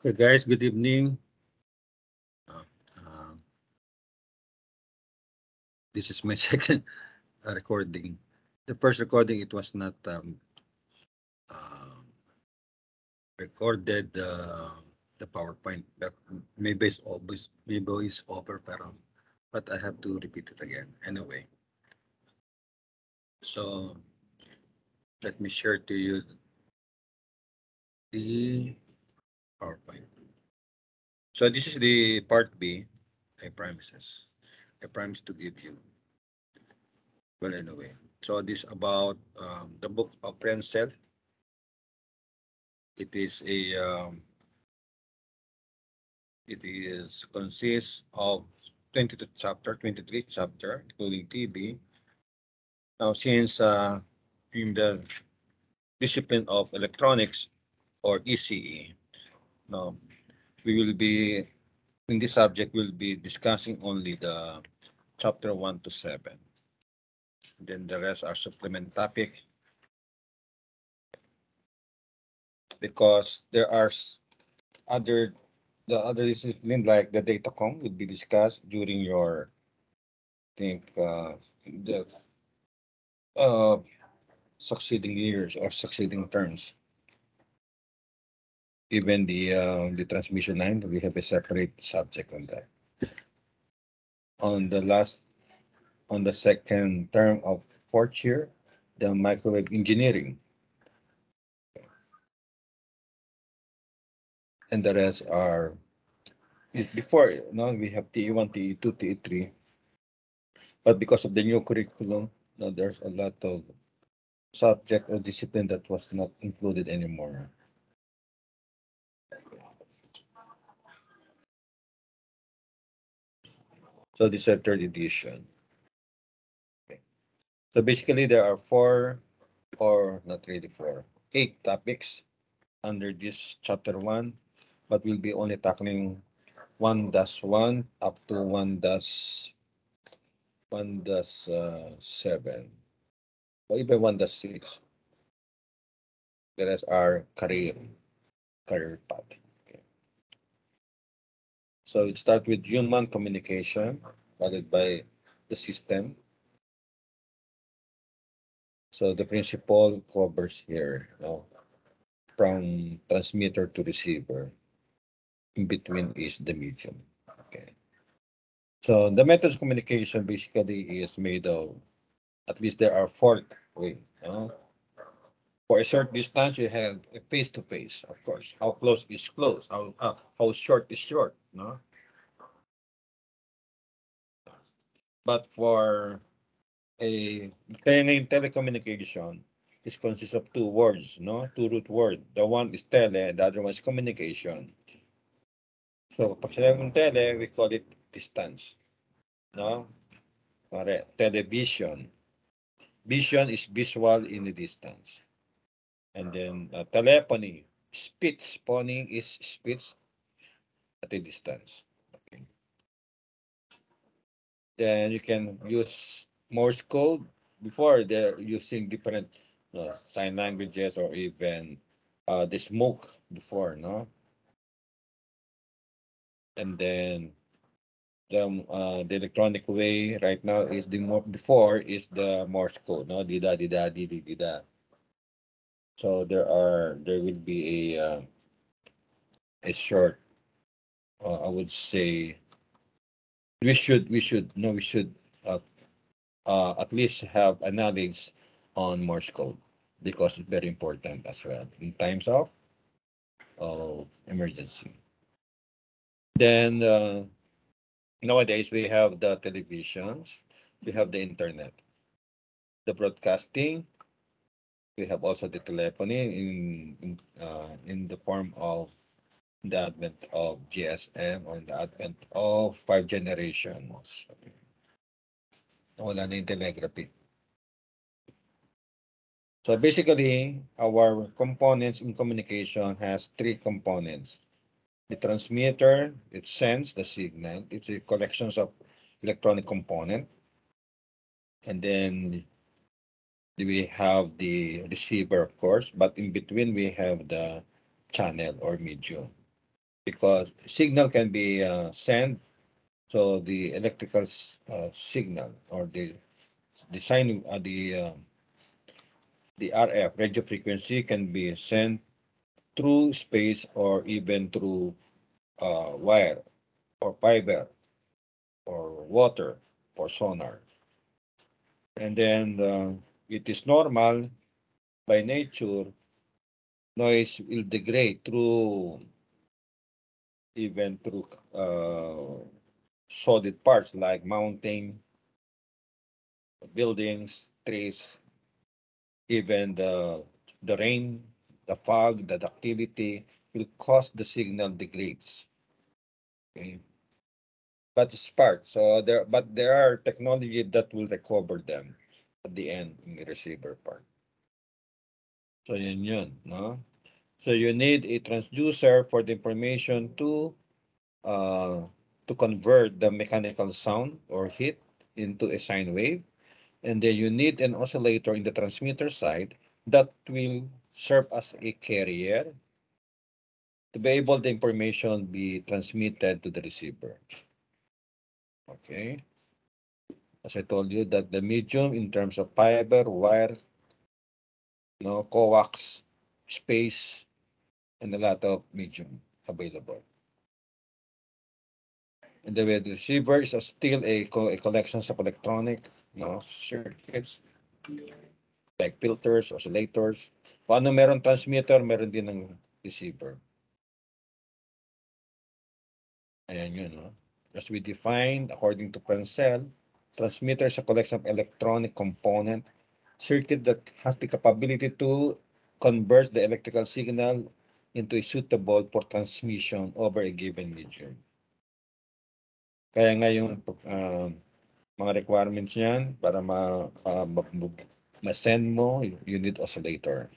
Okay, guys, good evening. Uh, um, this is my second recording. The first recording, it was not uh, recorded the PowerPoint, but maybe it's over, but I have to repeat it again anyway. So let me share to you the PowerPoint. So this is the part B. I promises. I promise to give you. Well, anyway. So this about the book of Princom. It is a it is consists of 23 chapter, including TB. Now, since in the discipline of electronics or ECE, now we will be in this subject we'll be discussing only the chapter 1 to 7. Then the rest are supplement topic because there are other the other discipline like the datacom will be discussed during your think the uh, succeeding years or succeeding terms. Even the transmission line, we have a separate subject on that. On the last, on the second term of fourth year, the microwave engineering, and the rest are before. Now we have TE1, TE2, TE3, but because of the new curriculum, now there's a lot of subject or discipline that was not included anymore. So this is a third edition. So basically, there are four, or not really four, 8 topics under this chapter 1, but we'll be only tackling 1-1 up to 1-7, or even 1-6. The rest are career path. Okay. So it starts with human communication, followed by the system. So the principle covers here, from transmitter to receiver. In between is the medium. Okay. So the methods of communication basically is made of, at least there are four ways. For a short distance, you have a face-to-face, of course. How close is close? How short is short? No. But for a telecommunication, it consists of two words, no, two root word. The one is tele, the other one is communication. So pag sinabing tele, we call it distance, no. Television. Vision is visual in the distance. And then telephony, speech. Phoning is speech at a distance. Okay. Then you can use Morse code. Before they're using different sign languages or even the smoke before, no? And then the electronic way right now is before is the Morse code, no? Dida dida didi dida. So there will be a short, I would say we should uh, at least have a knowledge on Morse code because it's very important as well in times of emergency. Then nowadays we have the televisions, we have the internet, the broadcasting. We have also the telephony in the form of the advent of GSM or the advent of 5 generations. Okay. Wala na yung telegraphy. So basically, our components in communication has 3 components. The transmitter, it sends the signal. It's a collection of electronic component. And then we have the receiver, of course, but in between we have the channel or medium. because signal can be sent. So the electrical signal or the sign the RF radio frequency can be sent through space or even through wire or fiber or water or sonar. And then it is normal by nature, noise will degrade through even through solid parts like mountain, buildings, trees, even the rain, the fog, the activity will cause the signal degrades. Okay. But it's part. So there are technology that will recover them at the end in the receiver part. So yun, no? So you need a transducer for the information uh, to convert the mechanical sound or heat into a sine wave. And then you need an oscillator in the transmitter side that will serve as a carrier to be able the information be transmitted to the receiver. Okay. As I told you that the medium in terms of fiber, wire, coax, space, and a lot of medium available. And the receiver is still a collection of electronic circuits like filters, oscillators. Kung ano meron transmitter, meron din ng receiver. Ayan yun, no? As we defined, according to Pencil, transmitter is a collection of electronic component circuit that has the capability to convert the electrical signal into a suitable for transmission over a given medium. Kaya nga yung mga requirements niyan para ma-send mo, you need oscillator.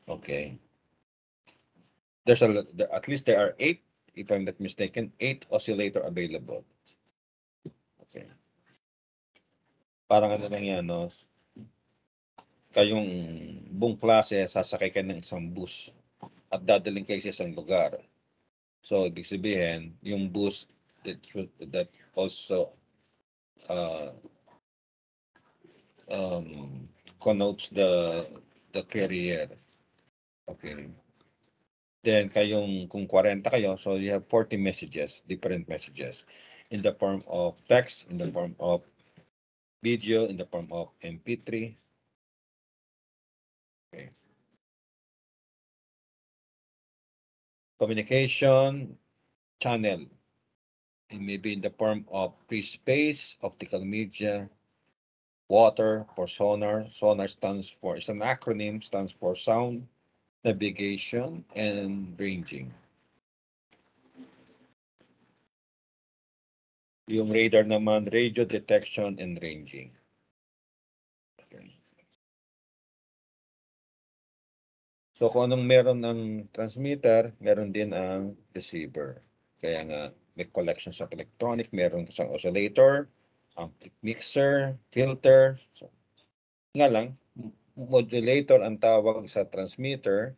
Okay. There's at least there are 8, if I'm not mistaken, 8 oscillator available. Okay. Parang ano lang yan, no? Kayong buong klase, sasakay ka ng isang bus at dadaling kayo sa isang lugar. So, ibig sabihin, yung bus that also connotes the carrier. Okay. Then kung 40 kayo, so you have 40 messages, different messages in the form of text, in the form of video, in the form of MP3. Okay. Communication channel. It may be in the form of free space, optical media, water for sonar. Sonar it's an acronym, stands for sound, navigation, and ranging. Yung radar naman, radio detection and ranging. Okay. So kung anong meron ng transmitter, meron din ang receiver. Kaya nga may collections of electronic, meron isang oscillator, mixer, filter. So, nga lang, modulator ang tawag sa transmitter,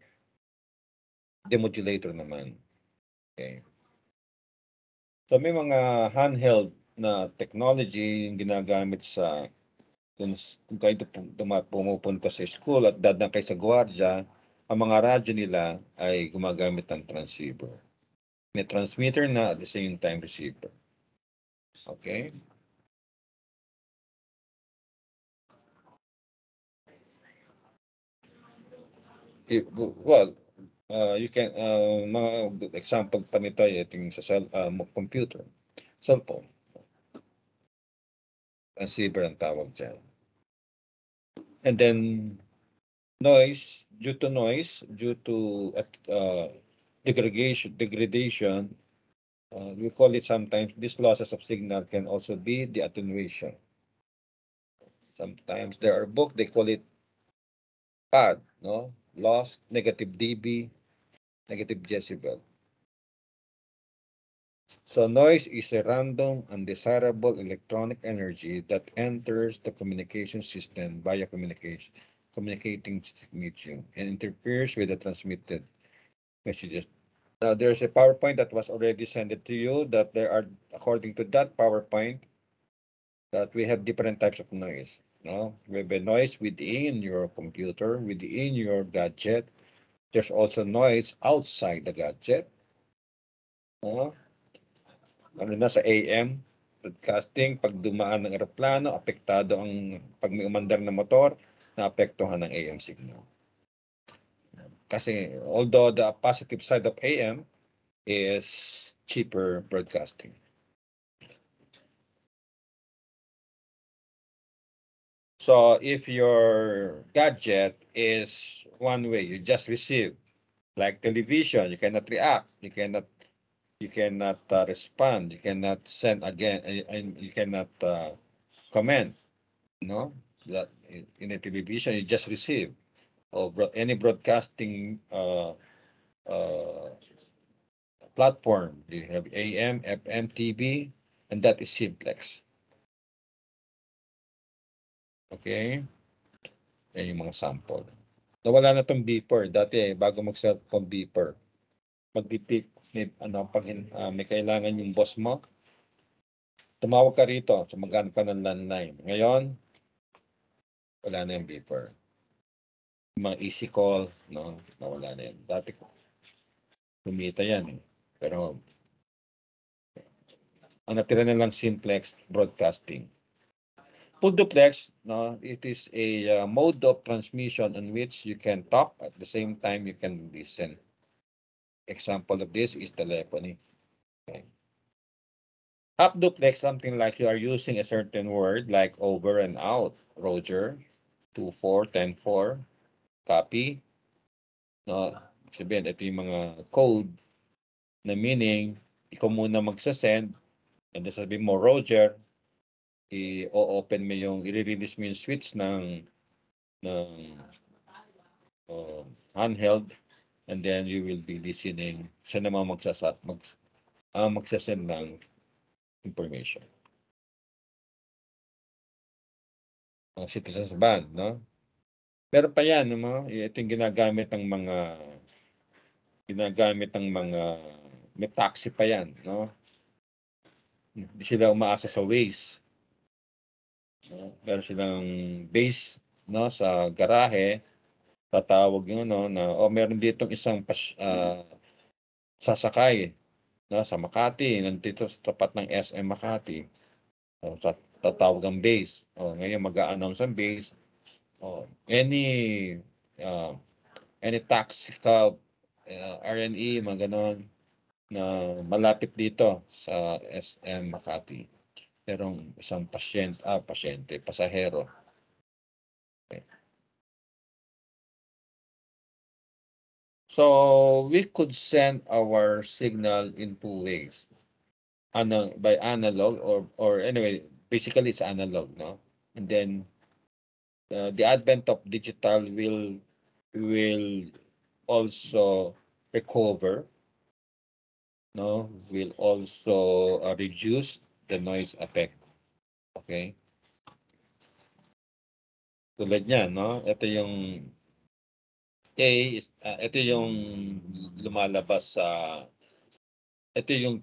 demodulator naman. Okay. So may mga handheld na technology yung ginagamit sa kung kayo pumupunta sa school at dadang kayo sa gwardiya, ang mga radyo nila ay gumagamit ng transceiver. May transmitter na at the same time receiver. Okay? Well, you can, mga example pa nito ay ating sa computer, cellphone. Transceiver ang tawag dyan. And then, due to degradation, we call it sometimes, these losses of signal can also be the attenuation. Sometimes there are books, they call it PAD, lost, negative dB, negative decibel. So noise is a random, undesirable electronic energy that enters the communication system via communicating medium and interferes with the transmitted messages Now, there's a PowerPoint that was already sent it to you that there are, according to that PowerPoint, that we have different types of noise. We have a noise within your computer, within your gadget. There's also noise outside the gadget. Ano na sa AM, broadcasting, pag dumaan ng eroplano, apektado ang, pag may umandar na motor, naapektuhan ng AM signal. Kasi although the positive side of AM is cheaper broadcasting. So if your gadget is one way, you just receive, like television, you cannot react, you cannot respond, you cannot send again, and you cannot comment. That in a television you just receive, or any broadcasting platform. You have AM, FM, TV, and that is simplex. Okay? Yan yung mga sample. Nawala na tong beeper. Dati, bago mag-cellphone beeper, mag-beep, may kailangan yung boss mo, tumawag ka rito, so maghanap ka ng landline. Ngayon, wala na yung beeper. Mga easy call, nawala na yan. Dati, kumita yan. Pero, ang natira na lang simplex broadcasting. Full duplex, it is a mode of transmission in which you can talk at the same time you can listen. Example of this is telephony. Okay. Half duplex, something like you are using a certain word like over and out. Roger, 2-4, 10-4, copy. Sabihin, ito yung mga code na meaning, ikaw muna magsasend, and then sabihin mo, Roger, i-open mo yung, i-release mo yung switch ng handheld, and then you will be listening. Siya naman magsasend ng information. Citizens band, Pero pa yan, ito yung ginagamit ng may taxi pa yan, Hindi sila umaasa sa Waze. Meron silang base, sa garahe, tatawag yung meron ditong isang sasakay, sa Makati, nandito sa tapat ng SM Makati. Tatawag ang base. Ngayon mag-a-announce ang base. Any taxi cab, RNE, mga ganon, na malapit dito sa SM Makati. Merong isang pasahero. Okay. So we could send our signal in two ways. By analog or anyway, basically it's analog, And then the advent of digital will also recover, will also reduce the noise effect. Okay? Tulad niyan, ito yung ito yung lumalabas sa ito yung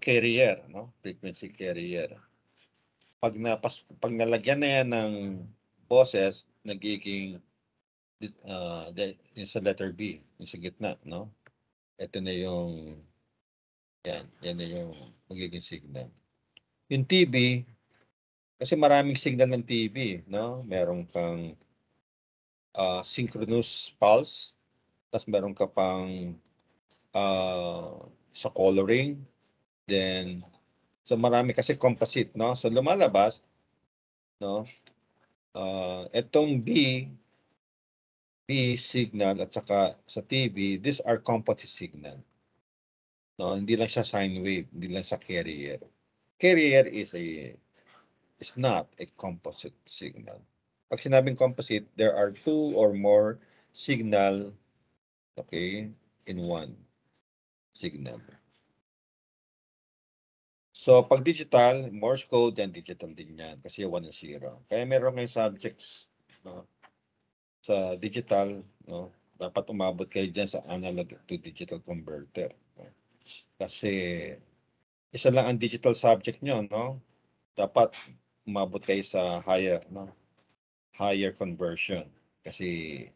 carrier, frequency carrier. Pag nalagyan na yan ng boses, nagiging yung sa letter B, yung sa gitna, Ito na yung yan na yung magiging signal. Yung TV, kasi maraming signal ng TV, Meron kang synchronous pulse, tapos meron ka pang sa coloring, then so marami kasi composite, So lumalabas, etong B signal at saka sa TV, these are composite signal. Hindi lang siya sine wave, hindi lang sa carrier. Carrier is not a composite signal. Pag sinabing composite, there are two or more signal, okay, in one signal. So pag digital, Morse code yan, digital din yan kasi 1 and 0. Kaya meron ngayong subjects, sa digital, dapat umabot kayo dyan sa analog to digital converter. Kasi isa lang ang digital subject nyo, no? Dapat umabot kayo sa higher, no? Higher conversion. Kasi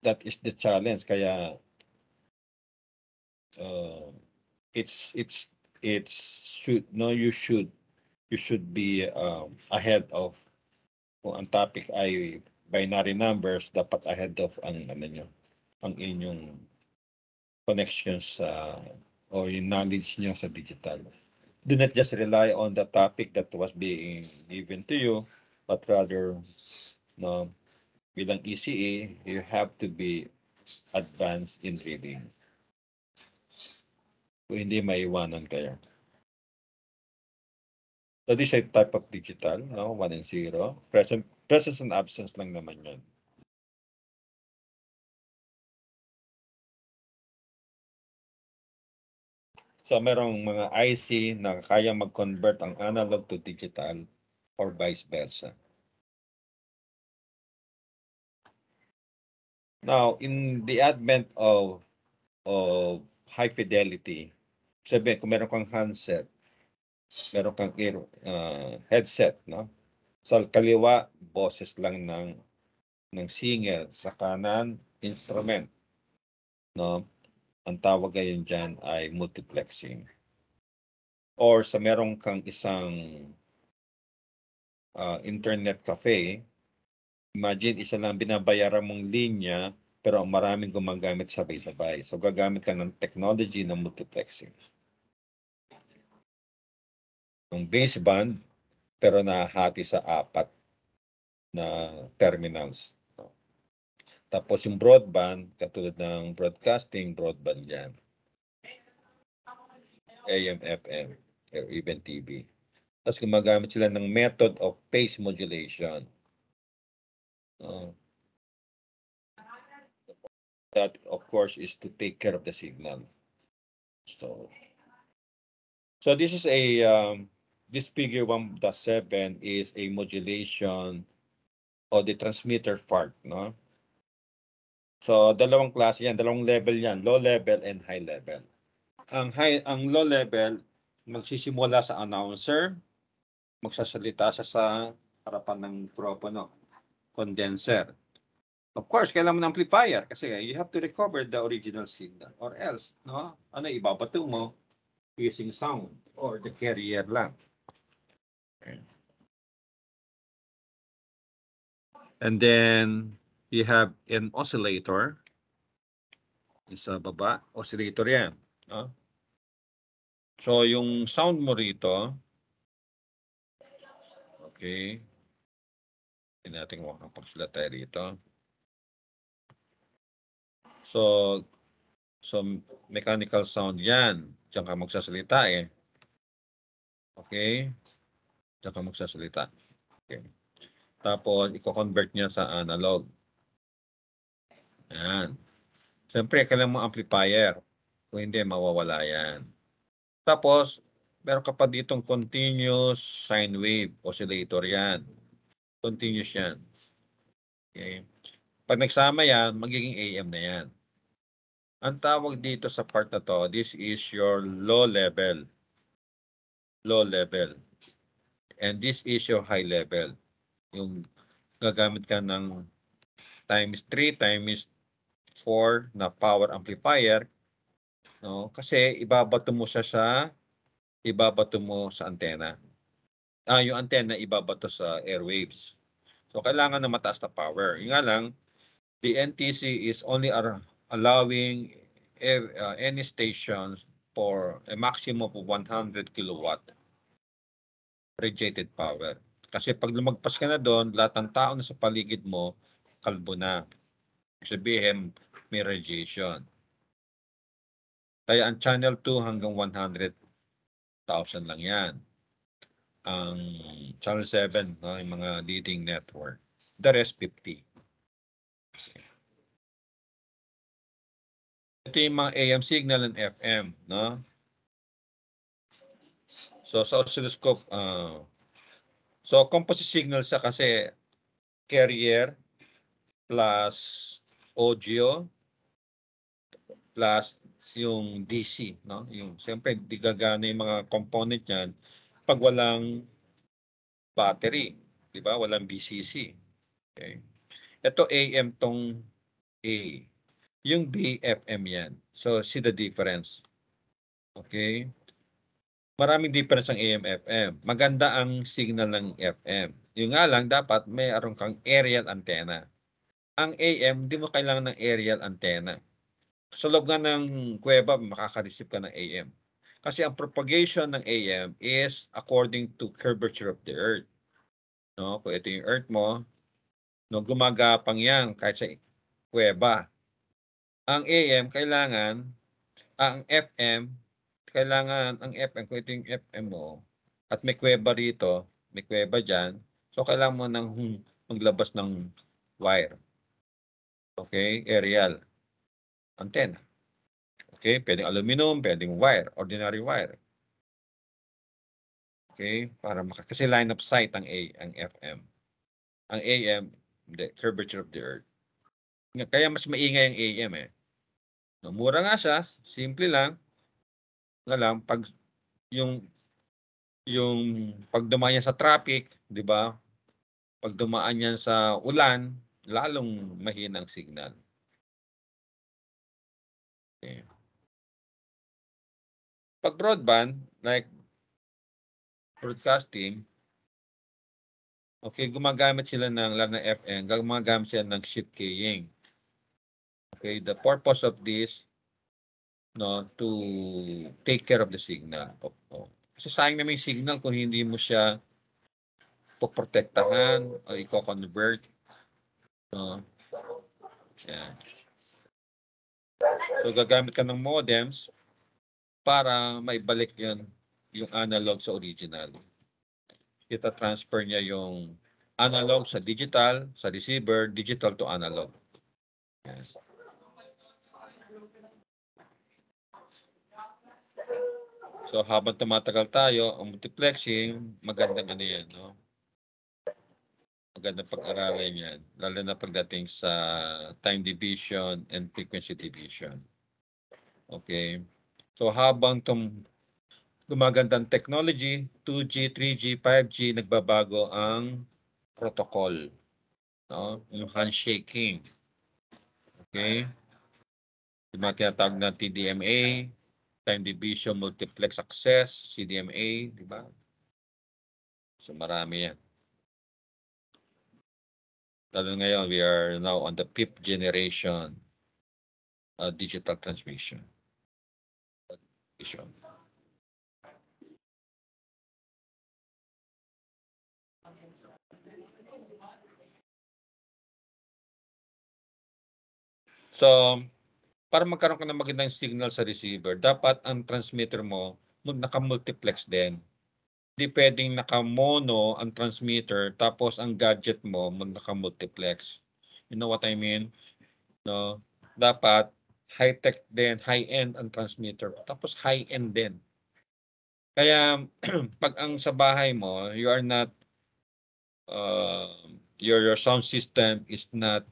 that is the challenge. Kaya it's should no you should be ahead of kung ang topic ay binary numbers, dapat ahead of ang ano nyo, ang inyong connections or yung knowledge nyo sa digital. Do not just rely on the topic that was being given to you, but rather, no, bilang ECE, you have to be advanced in reading. Kung hindi, maiwanan kayo. So this is a type of digital, no? 1 and 0. Presence and absence lang naman yun. So merong mga IC na kaya mag-convert ang analog to digital or vice versa. Now, in the advent of high fidelity, sabihin kung meron kang handset, meron kang headset, no? Sa kaliwa, boses lang ng singer, sa kanan, instrument, no? Ang tawag ngayon dyan ay multiplexing. Or sa meron kang isang internet cafe, imagine isa lang binabayaran mong linya, pero maraming gumagamit sabay-sabay. So gagamit ka ng technology ng multiplexing. Yung baseband, pero nahati sa 4 na terminals. Tapos yung broadband, katulad ng broadcasting, broadband yan. AM, FM, or even TV. Tapos gumagamit sila ng method of phase modulation. That, of course, is to take care of the signal. So this is this figure 1.7 is a modulation of the transmitter part, no? So, dalawang klase yan, dalawang level yan, low level and high level. Ang low level, magsisimula sa announcer, magsasalita siya sa harapan ng mikropono, condenser. Of course, kailangan mo ng amplifier kasi you have to recover the original signal or else, no? Ano, ibabato mo using sound or the carrier lang. Okay. And then you have an oscillator. Sa baba, oscillator yan. No? So yung sound mo rito, okay. Hindi natin makapagsalita rito. So mechanical sound yan. Diyan ka magsasalita eh. Okay? Diyan ka magsasalita. Okay. Tapos, i-convert niya sa analog. Yan. Siyempre, kailangan mo amplifier. Kung hindi, mawawala yan. Tapos, meron ka pa ditong continuous sine wave oscillator yan. Continuous yan. Okay. Pag nagsama yan, magiging AM na yan. Ang tawag dito sa part na to, this is your low level. Low level. And this is your high level. Yung gagamit ka ng times 3 times 4 na power amplifier, no? Kasi ibabato mo sa antena. Yung antena ibabato sa airwaves. So kailangan na mataas na power. Yung nga lang, the NTC is only allowing any stations for a maximum of 100 kilowatt radiated power. Kasi pag lumagpas ka na doon, lahat ng tao na sa paligid mo, kalbo na. Sabihin, may radiation. Kaya ang channel 2 hanggang 100,000 lang yan. Ang channel 7, no, yung mga leading network. The rest 50. Ito yung mga AM signal and FM, no? So sa oscilloscope, so composite signal sa kasi carrier plus audio plus yung DC, no? Yung siyempre di gagana yung mga component niyan pag walang battery, di ba? Walang BCC. Okay? Ito AM tong A. Yung B, FM yan. So, see the difference. Okay? Maraming difference ang AM, FM. Maganda ang signal ng FM. Yung nga lang, dapat mayroon kang aerial antenna. Ang AM, hindi mo kailangan ng aerial antenna. Sa loob nga ng kuweba, makaka-receive ka ng AM. Kasi ang propagation ng AM is according to curvature of the Earth. No? Kung ito yung Earth mo, no, gumagapang yan kahit sa kuweba. Ang AM, ang FM, ang FM, kung ito yung FM mo, at may kuweba rito, may kuweba dyan, so kailangan mo nang maglabas ng wire. Okay? Aerial antenna. Okay? Pwedeng aluminum, pwedeng wire, ordinary wire. Okay? Kasi line of sight ang FM. Ang AM, the curvature of the Earth. Kaya mas maingay ang AM eh. Mura nga siya, simple lang. Nga lang, pag yung pag dumaan yan sa traffic, di ba? Pag dumaan yan sa ulan, lalong mahinang signal. Okay. Pag broadband, like broadcasting, okay, gumagamit sila ng lalo na FM, gumagamit sila ng shift keying. Okay, the purpose of this, no, to take care of the signal. Kasi sayang naman yung signal kung hindi mo siya poprotektahan o i-convert. No? Yan. So gagamit ka ng modems para maibalik yung analog sa original. Kita transfer niya yung analog sa digital, sa receiver, digital to analog. Yes. So habang tumatagal tayo, ang multiplexing, magandang ano yan, no? Magandang pag-aralan yan, lalo na pagdating sa time division and frequency division. Okay? So habang gumagandang technology, 2G, 3G, 5G, nagbabago ang protocol, no? Yung handshaking. Okay? Yung mga tinatawag na TDMA, time division multiplex access, CDMA, di ba? So marami yan. Lalo ngayon, we are now on the 5th generation digital transmission. So, para magkaroon ka ng magandang signal sa receiver, dapat ang transmitter mo naka-multiplex din. Hindi pwedeng naka-mono ang transmitter tapos ang gadget mo naka-multiplex. You know what I mean? No? Dapat high-tech din, high-end ang transmitter, tapos high-end din. Kaya pag ang sa bahay mo, you are not your sound system is not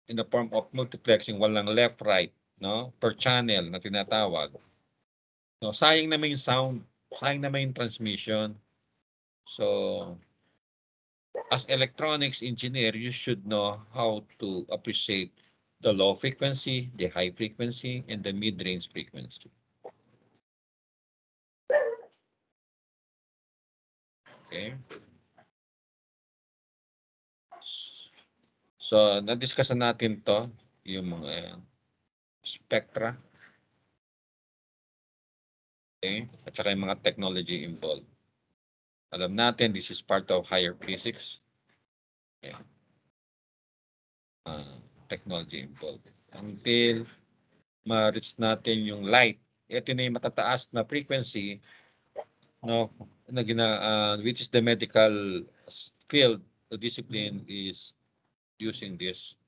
in the form of multiplexing, walang left right, no, per channel na tinatawag. No, sayang naman yung sound, sayang naman yung transmission. So as electronics engineer, you should know how to appreciate the low frequency, the high frequency, and the mid-range frequency. Okay. So, na-discuss natin to, yung mga spectra. Okay? At saka yung mga technology involved. Alam natin, this is part of higher physics. Okay. Technology involved. Until ma-reach natin yung light. Ito na yung matataas na frequency, no, which is the medical field, the discipline is using this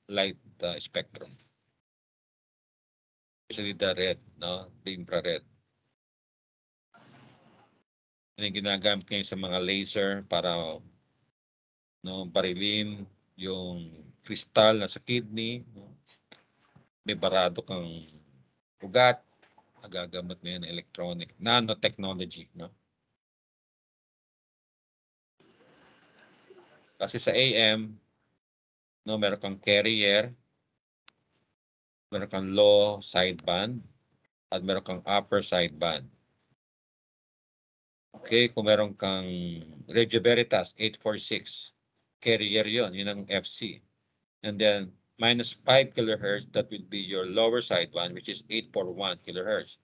light spectrum. Especially the red, no? The infrared. Yung ginagamit ngayon sa mga laser para no, barilin yung kristal na sa kidney. No? may barado kang ugat, magagamot na yan ng electronic, nanotechnology, no? Kasi sa AM, no, meron kang carrier, meron kang low sideband, at meron kang upper sideband. Okay, kung meron kang Radio Veritas 846, carrier yon, yun ang FC. And then, minus 5 kilohertz, that will be your lower sideband, which is 841 kilohertz.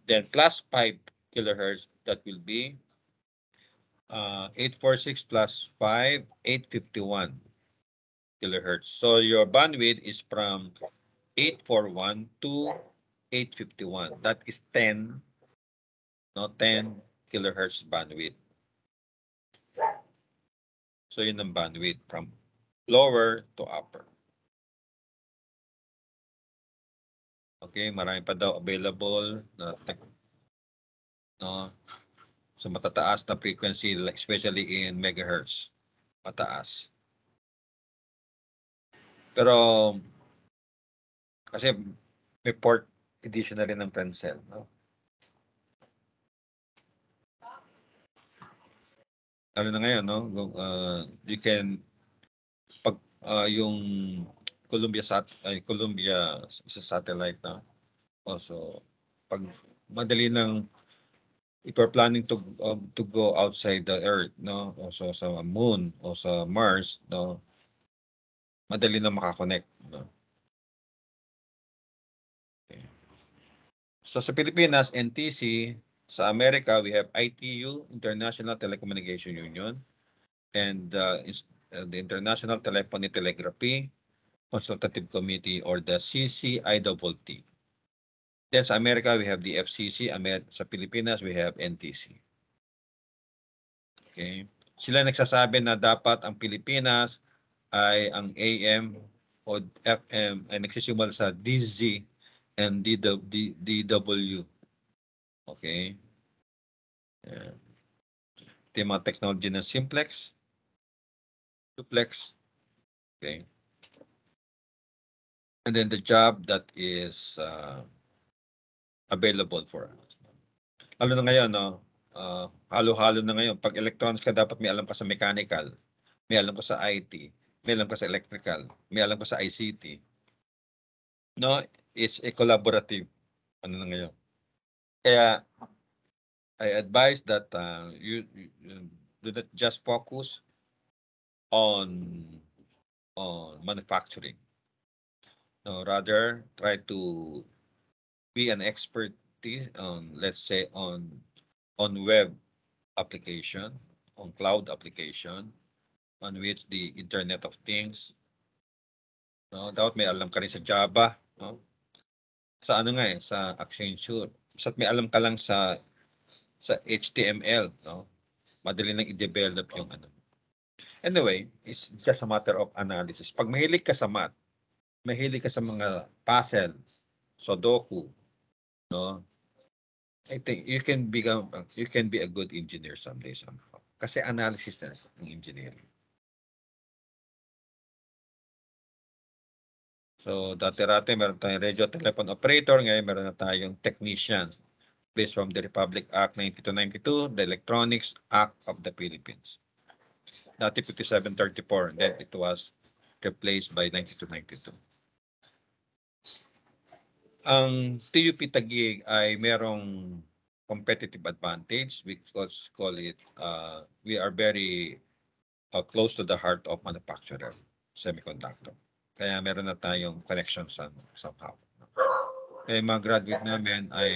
Then, plus 5 kilohertz, that will be 846 plus 5, 851 kilohertz. So, your bandwidth is from 841 to 851. That is 10 kilohertz bandwidth. So, yun ang bandwidth from lower to upper. Okay, marami pa daw available na no, so matataas na frequency, especially in megahertz. Mataas. Pero, kasi may port edition na rin ng Princom, no? Lalo na ngayon, no? You can, pag yung Columbia sa satellite na. Also, pag madali ng, if you're planning to go outside the Earth, no? Also sa Moon o sa Mars, no? Madali na makakonect, no? Okay. So sa Pilipinas, NTC, sa America, we have ITU, International Telecommunication Union, and the International Telephony Telegraphy Consultative Committee, or the CCIWT. Then sa Amerika, we have the FCC. Sa Pilipinas, we have NTC. Okay. Sila nagsasabi na dapat ang Pilipinas ay ang AM o FM ay nagsisimula sa DZ and DW. Okay. Yan. Ito yung mga technology ng simplex, duplex. Okay. And then the job that is available for us. Lalo na ngayon, no? Halo-halo na ngayon. Pag electronics ka, dapat may alam ka sa mechanical, may alam ka sa IT, may alam ka sa electrical, may alam ka sa ICT. No, it's a collaborative. Ano na ngayon. Kaya, I advise that you do not just focus on manufacturing. No, rather try to be an expertise on, let's say, on web application, on cloud application, on which the Internet of Things, no, dapat may alam ka rin sa Java, no? Sa ano nga sa Accenture. Basta't may alam ka lang sa HTML, no? Madali nang i-develop yung ano. Anyway, it's just a matter of analysis. Pag mahilig ka sa math, mahilig ka sa mga puzzles, Sudoku, no? I think you can be a good engineer someday somehow. Kasi analysis na ng engineering. So, dati-rati meron tayong radio telephone operator, ngayon meron na tayong technician based from the Republic Act 9292, the Electronics Act of the Philippines. Dati 5734, then it was replaced by 9292. Ang TUP Taguig ay merong competitive advantage. We call it, we are very close to the heart of manufacturer, semiconductor. Kaya meron na tayong connection somehow. Kaya mga graduate namin ay,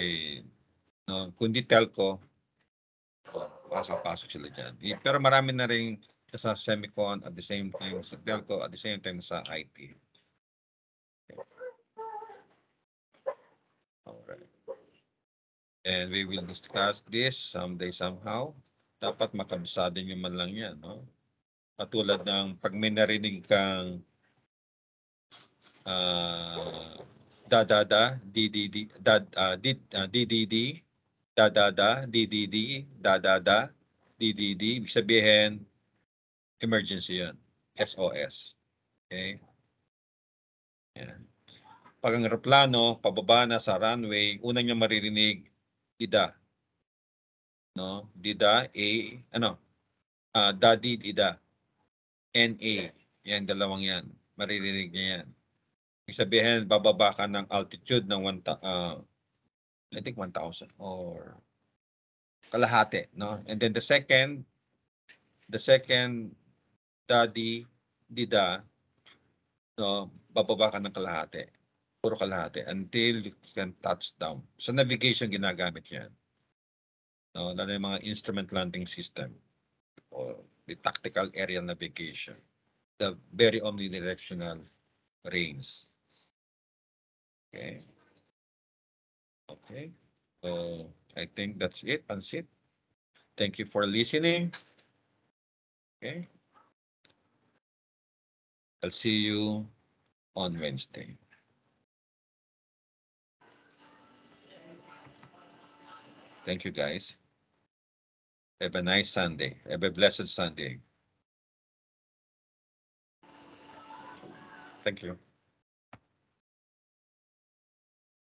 no, kundi telco, pasok sila dyan. Pero marami na rin sa semicon at the same time sa telco, at the same time sa IT. Alright. And we will discuss this someday somehow. Dapat makabisado nyo man lang yan, no? Katulad ng pag may narinig kang DDD, DDD, ibig sabihin, emergency yun. SOS. Okay? Yan. Pag ang eroplano, pababa na sa runway, unang niya maririnig, dida. No? Dida, A, daddy, dida. NA. Yan, dalawang yan. Maririnig niya yan. Ibig sabihin, bababa ka ng altitude ng I think 1,000 or kalahati, no? And then the second daddy, dida, no, bababa ka ng kalahati. Puro kalahati until you can touch down. Sa navigation ginagamit yan. No, lalo yung mga instrument landing system or the tactical aerial navigation. The very omnidirectional range. Okay. Okay. So I think that's it. Pansit. Thank you for listening. Okay. I'll see you on Wednesday. Thank you, guys. Have a nice Sunday. Have a blessed Sunday. Thank you.